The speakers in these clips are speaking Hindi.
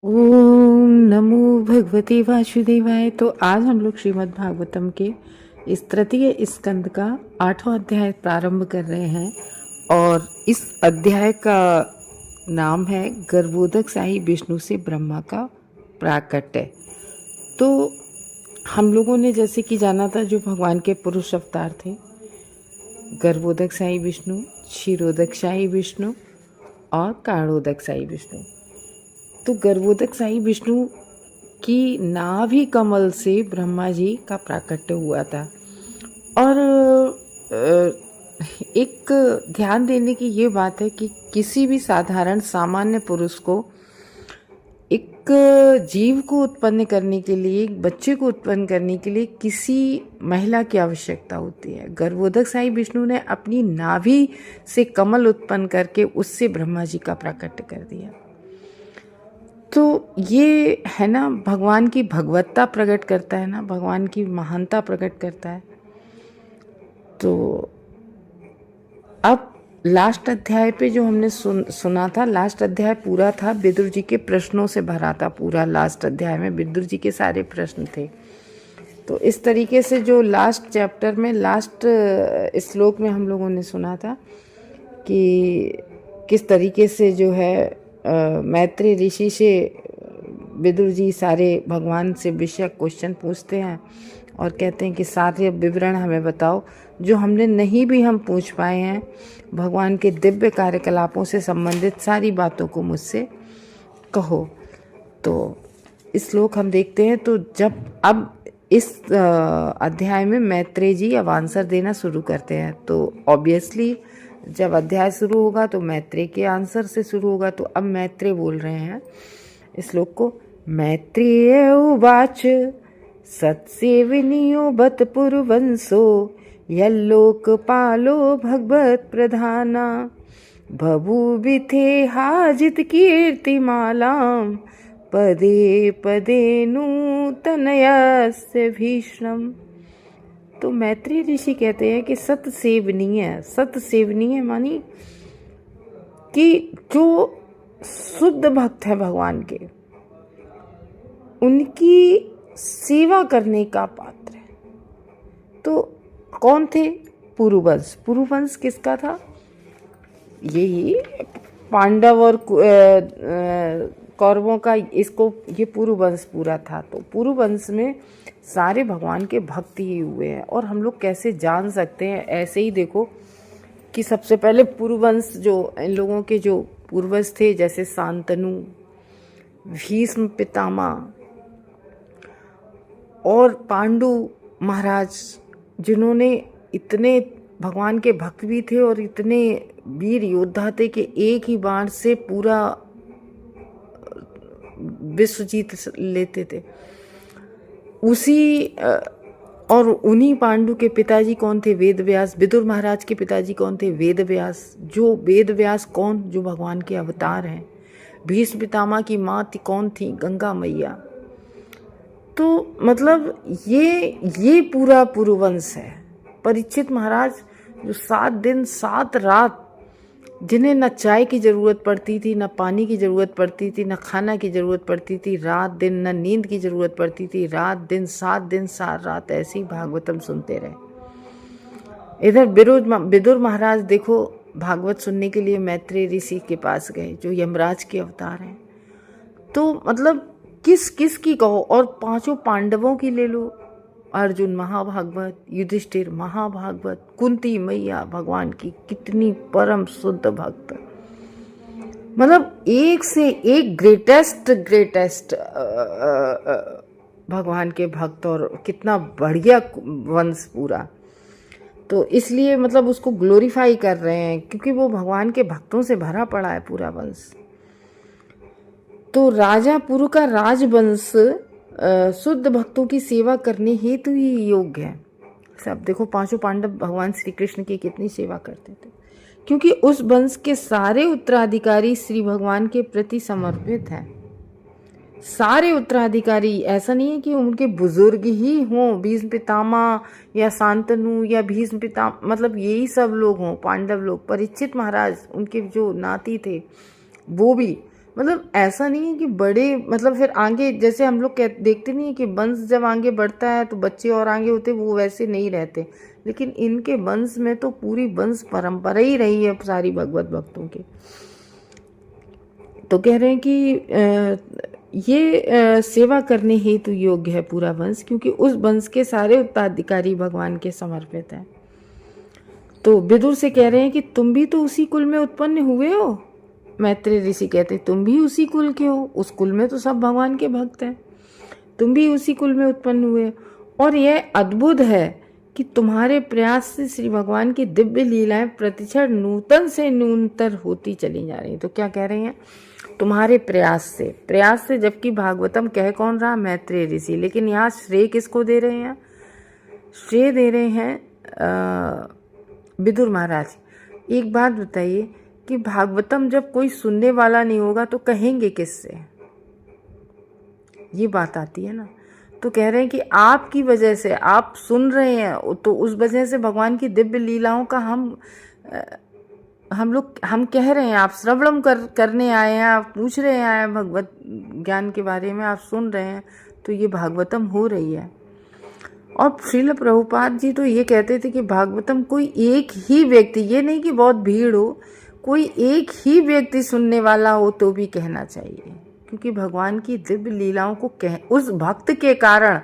ओम नमो भगवते वासुदेवाय। तो आज हम लोग श्रीमद् भागवतम के इस तृतीय स्कंद का 8वां अध्याय प्रारंभ कर रहे हैं और इस अध्याय का नाम है गर्भोदक साई विष्णु से ब्रह्मा का प्राकट्य। तो हम लोगों ने जैसे कि जाना था जो भगवान के पुरुष अवतार थे, गर्भोदक साई विष्णु, क्षीरोदक साई विष्णु और कारणोदक साई विष्णु। तो गर्भोदक साई विष्णु की नाभि कमल से ब्रह्मा जी का प्राकट्य हुआ था। और एक ध्यान देने की ये बात है कि किसी भी साधारण सामान्य पुरुष को एक जीव को उत्पन्न करने के लिए, एक बच्चे को उत्पन्न करने के लिए किसी महिला की आवश्यकता होती है। गर्भोदक साई विष्णु ने अपनी नाभि से कमल उत्पन्न करके उससे ब्रह्मा जी का प्राकट्य कर दिया। तो ये है ना, भगवान की भगवत्ता प्रकट करता है ना, भगवान की महानता प्रकट करता है। तो अब लास्ट अध्याय पे जो हमने सुना था, लास्ट अध्याय पूरा था विदुर जी के प्रश्नों से भरा था। पूरा लास्ट अध्याय में विदुर जी के सारे प्रश्न थे। तो इस तरीके से जो लास्ट चैप्टर में, लास्ट श्लोक में हम लोगों ने सुना था कि किस तरीके से जो है मैत्री ऋषि से विदुर जी सारे भगवान से विषय क्वेश्चन पूछते हैं और कहते हैं कि सारे विवरण हमें बताओ, जो हमने नहीं भी हम पूछ पाए हैं, भगवान के दिव्य कार्यकलापों से संबंधित सारी बातों को मुझसे कहो। तो इस श्लोक हम देखते हैं। तो जब अब इस अध्याय में मैत्रेय जी अब आंसर देना शुरू करते हैं। तो ऑब्वियसली जब अध्याय शुरू होगा तो मैत्रेय के आंसर से शुरू होगा। तो अब मैत्रेय बोल रहे हैं इस श्लोक को। मैत्रेय उवाच सत्सेविनियो बत पुरुवंशो यल्लोकपालो भगवत प्रधाना बभूविथे हाजित कीर्तिमालां पदे पदे नूतनयस्य भीष्णम। तो मैत्रेय ऋषि कहते हैं कि सत सेवनीय मानी कि जो शुद्ध भक्त है भगवान के, उनकी सेवा करने का पात्र है। तो कौन थे? पुरुवंश। पुरुवंश किसका था? यही पांडव और कौरवों का, इसको ये पुरुवंश पूरा था। तो पुरुवंश में सारे भगवान के भक्त ही हुए हैं। और हम लोग कैसे जान सकते हैं? ऐसे ही देखो कि सबसे पहले पुरुवंश जो इन लोगों के जो पूर्वज थे, जैसे शांतनु, भीष्म पितामह और पांडु महाराज, जिन्होंने इतने भगवान के भक्त भी थे और इतने वीर योद्धा थे कि एक ही बाण से पूरा विश्व जीत लेते थे। और उन्हीं पांडु के पिताजी कौन थे? वेद व्यास। विदुर महाराज के पिताजी कौन थे? वेद व्यास। जो वेद व्यास कौन? जो भगवान के अवतार हैं। भीष्म पितामह की माँ कौन थी? गंगा मैया। तो मतलब ये पूरा पुरुवंश है। परीक्षित महाराज जो 7 दिन 7 रात, जिन्हें न चाय की ज़रूरत पड़ती थी, न पानी की ज़रूरत पड़ती थी, न खाना की ज़रूरत पड़ती थी, रात दिन न नींद की ज़रूरत पड़ती थी, रात दिन 7 दिन 7 रात ऐसे ही भागवतम सुनते रहे। इधर विदुर महाराज देखो, भागवत सुनने के लिए मैत्रेय ऋषि के पास गए, जो यमराज के अवतार हैं। तो मतलब किस किस की कहो, और 5 पांडवों की ले लो, अर्जुन महाभागवत, युधिष्ठिर महाभागवत, कुंती मैया भगवान की कितनी परम शुद्ध भक्त, मतलब एक से एक ग्रेटेस्ट भगवान के भक्त, और कितना बढ़िया वंश पूरा। तो इसलिए मतलब उसको ग्लोरीफाई कर रहे हैं, क्योंकि वो भगवान के भक्तों से भरा पड़ा है पूरा वंश। तो राजा पुरु का राजवंश शुद्ध भक्तों की सेवा करने हेतु ही योग्य है। सब देखो, 5 पांडव भगवान श्री कृष्ण की कितनी सेवा करते थे, क्योंकि उस वंश के सारे उत्तराधिकारी श्री भगवान के प्रति समर्पित हैं। सारे उत्तराधिकारी, ऐसा नहीं है कि उनके बुजुर्ग ही हों, भीष्म पितामह या शांतनु या भीष्म पितामह, मतलब यही सब लोग हों, पांडव लोग। परीक्षित महाराज, उनके जो नाती थे वो भी, मतलब ऐसा नहीं है कि बड़े, मतलब फिर आगे जैसे हम लोग देखते नहीं है कि वंश जब आगे बढ़ता है तो बच्चे और आगे होते, वो वैसे नहीं रहते, लेकिन इनके वंश में तो पूरी वंश परंपरा ही रही है सारी भगवत भक्तों की। तो कह रहे हैं कि ये सेवा करने हेतु योग्य है पूरा वंश, क्योंकि उस वंश के सारे उत्तराधिकारी भगवान के समर्पित हैं। तो विदुर से कह रहे हैं कि तुम भी तो उसी कुल में उत्पन्न हुए हो। मैत्रेय ऋषि कहते तुम भी उसी कुल के हो, उस कुल में तो सब भगवान के भक्त हैं, तुम भी उसी कुल में उत्पन्न हुए। और यह अद्भुत है कि तुम्हारे प्रयास से श्री भगवान की दिव्य लीलाएं प्रतिक्षण नूतन से नूतन होती चली जा रही। तो क्या कह रहे हैं, तुम्हारे प्रयास से, जबकि भागवतम कह कौन रहा, मैत्रेय ऋषि, लेकिन यहाँ श्रेय किसको दे रहे हैं, श्रेय दे रहे हैं विदुर महाराज। एक बात बताइए कि भागवतम जब कोई सुनने वाला नहीं होगा तो कहेंगे किससे, ये बात आती है ना। तो कह रहे हैं कि आपकी वजह से आप सुन रहे हैं, तो उस वजह से भगवान की दिव्य लीलाओं का हम कह रहे हैं, आप श्रवणम करने आए हैं, आप पूछ रहे हैं भगवत ज्ञान के बारे में, आप सुन रहे हैं, तो ये भागवतम हो रही है। और श्रील प्रभुपाद जी तो ये कहते थे कि भागवतम कोई एक ही व्यक्ति, ये नहीं कि बहुत भीड़ हो, कोई एक ही व्यक्ति सुनने वाला हो तो भी कहना चाहिए, क्योंकि भगवान की दिव्य लीलाओं को उस भक्त के कारण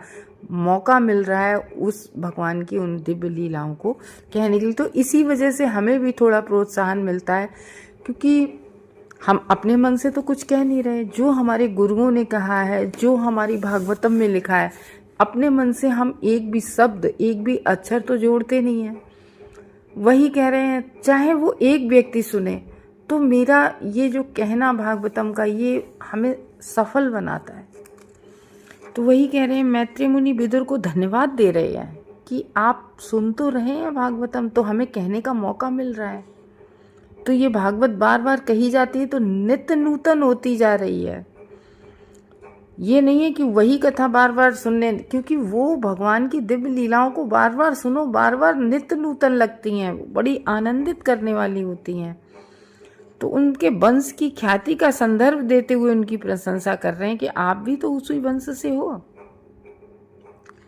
मौका मिल रहा है उस भगवान की उन दिव्य लीलाओं को कहने के लिए। तो इसी वजह से हमें भी थोड़ा प्रोत्साहन मिलता है, क्योंकि हम अपने मन से तो कुछ कह नहीं रहे, जो हमारे गुरुओं ने कहा है, जो हमारी भागवतम में लिखा है, अपने मन से हम एक भी शब्द, एक भी अक्षर तो जोड़ते नहीं हैं। वही कह रहे हैं, चाहे वो एक व्यक्ति सुने, तो मेरा ये जो कहना भागवतम का, ये हमें सफल बनाता है। तो वही कह रहे हैं, मैत्रेय मुनि विदुर को धन्यवाद दे रहे हैं कि आप सुन तो रहे हैं भागवतम, तो हमें कहने का मौका मिल रहा है। तो ये भागवत बार बार कही जाती है तो नित्य नूतन होती जा रही है। ये नहीं है कि वही कथा बार बार सुनने, क्योंकि वो भगवान की दिव्य लीलाओं को बार बार सुनो, बार बार नित्य नूतन लगती हैं, बड़ी आनंदित करने वाली होती हैं। तो उनके वंश की ख्याति का संदर्भ देते हुए उनकी प्रशंसा कर रहे हैं कि आप भी तो उसी वंश से हो,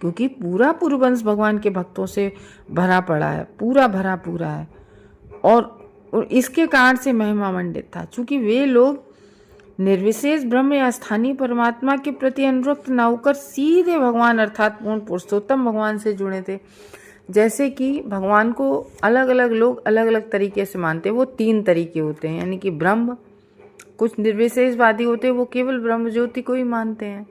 क्योंकि पूरा पूर्ववंश भगवान के भक्तों से भरा पड़ा है, पूरा भरा पूरा है, और इसके कारण से महिमा मंडित था। चूंकि वे लोग निर्विशेष ब्रह्म या स्थानीय परमात्मा के प्रति अनुरक्त न होकर सीधे भगवान अर्थात पूर्ण पुरुषोत्तम भगवान से जुड़े थे। जैसे कि भगवान को अलग अलग लोग अलग अलग तरीके से मानते हैं, वो 3 तरीके होते हैं, यानी कि ब्रह्म, कुछ निर्विशेषवादी होते हैं वो केवल ब्रह्म ज्योति को ही मानते हैं,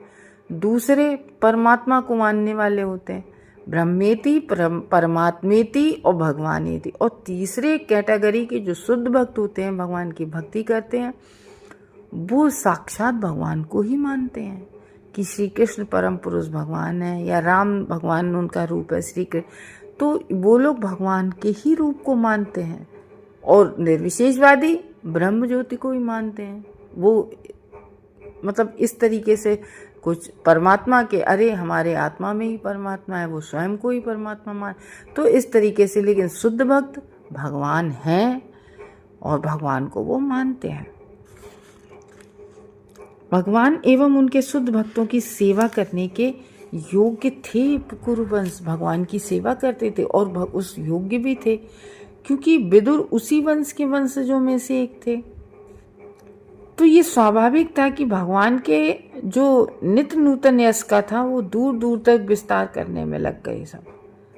दूसरे परमात्मा को मानने वाले होते हैं, ब्रह्मेति परमात्मेति और भगवानेति, और तीसरे कैटेगरी के जो शुद्ध भक्त होते हैं, भगवान की भक्ति करते हैं, वो साक्षात भगवान को ही मानते हैं कि श्री कृष्ण परम पुरुष भगवान है, या राम भगवान उनका रूप है श्री कृष्ण, तो वो लोग भगवान के ही रूप को मानते हैं। और निर्विशेषवादी ब्रह्म ज्योति को ही मानते हैं, वो मतलब इस तरीके से कुछ परमात्मा के, अरे हमारे आत्मा में ही परमात्मा है, वो स्वयं को ही परमात्मा मान, तो इस तरीके से। लेकिन शुद्ध भक्त भगवान हैं और भगवान को वो मानते हैं। भगवान एवं उनके शुद्ध भक्तों की सेवा करने के योग्य थे। कुरुवंश भगवान की सेवा करते थे और उस योग्य भी थे, क्योंकि विदुर उसी वंश के वंशजों में से एक थे। तो ये स्वाभाविक था कि भगवान के जो नित्य नूतन यश का था वो दूर दूर तक विस्तार करने में लग गए सब।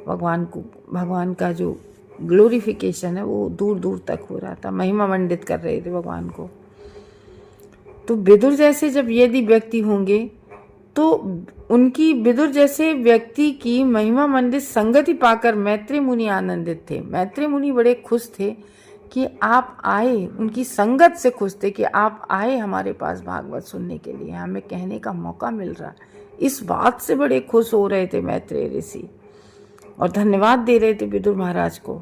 भगवान का जो ग्लोरिफिकेशन है वो दूर दूर तक हो रहा था, महिमा मंडित कर रहे थे भगवान को। तो विदुर जैसे जब यदि व्यक्ति होंगे तो उनकी, विदुर जैसे व्यक्ति की महिमा मंडित संगति पाकर मैत्रेय मुनि आनंदित थे। मैत्रेय मुनि बड़े खुश थे कि आप आए, उनकी संगत से खुश थे कि आप आए हमारे पास भागवत सुनने के लिए, हमें कहने का मौका मिल रहा। इस बात से बड़े खुश हो रहे थे मैत्रेय ऋषि और धन्यवाद दे रहे थे विदुर महाराज को,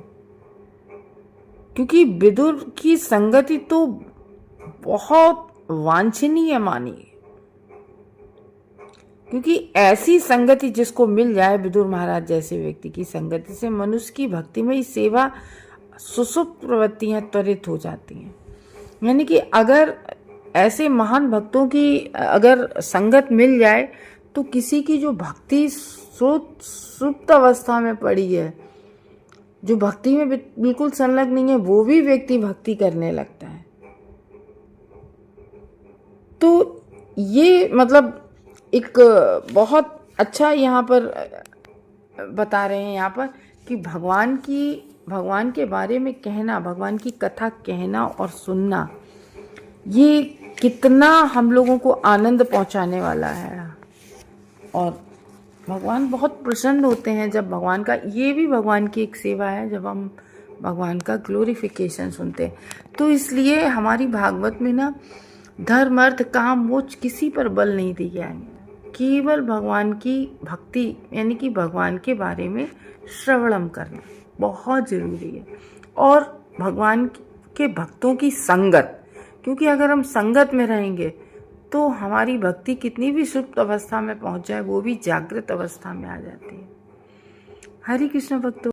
क्योंकि विदुर की संगति तो बहुत वांछनीय मानी, क्योंकि ऐसी संगति जिसको मिल जाए, विदुर महाराज जैसे व्यक्ति की संगति से मनुष्य की भक्तिमयी सेवा सुसुप्त प्रवृत्तियां त्वरित हो जाती हैं। यानी कि अगर ऐसे महान भक्तों की अगर संगत मिल जाए तो किसी की जो भक्ति सुप्त अवस्था में पड़ी है, जो भक्ति में बिल्कुल संलग्न नहीं है, वो भी व्यक्ति भक्ति करने लगता है। तो ये मतलब एक बहुत अच्छा यहाँ पर बता रहे हैं यहाँ पर कि भगवान के बारे में कहना, भगवान की कथा कहना और सुनना, ये कितना हम लोगों को आनंद पहुंचाने वाला है। और भगवान बहुत प्रसन्न होते हैं जब भगवान का, ये भी भगवान की एक सेवा है जब हम भगवान का ग्लोरिफिकेशन सुनते हैं। तो इसलिए हमारी भागवत में ना धर्म अर्थ काम मोक्ष किसी पर बल नहीं दिया है, केवल भगवान की भक्ति यानी कि भगवान के बारे में श्रवणम करना बहुत ज़रूरी है। और भगवान के भक्तों की संगत, क्योंकि अगर हम संगत में रहेंगे तो हमारी भक्ति कितनी भी सुप्त अवस्था में पहुंच जाए वो भी जागृत अवस्था में आ जाती है। हरे कृष्ण भक्तों।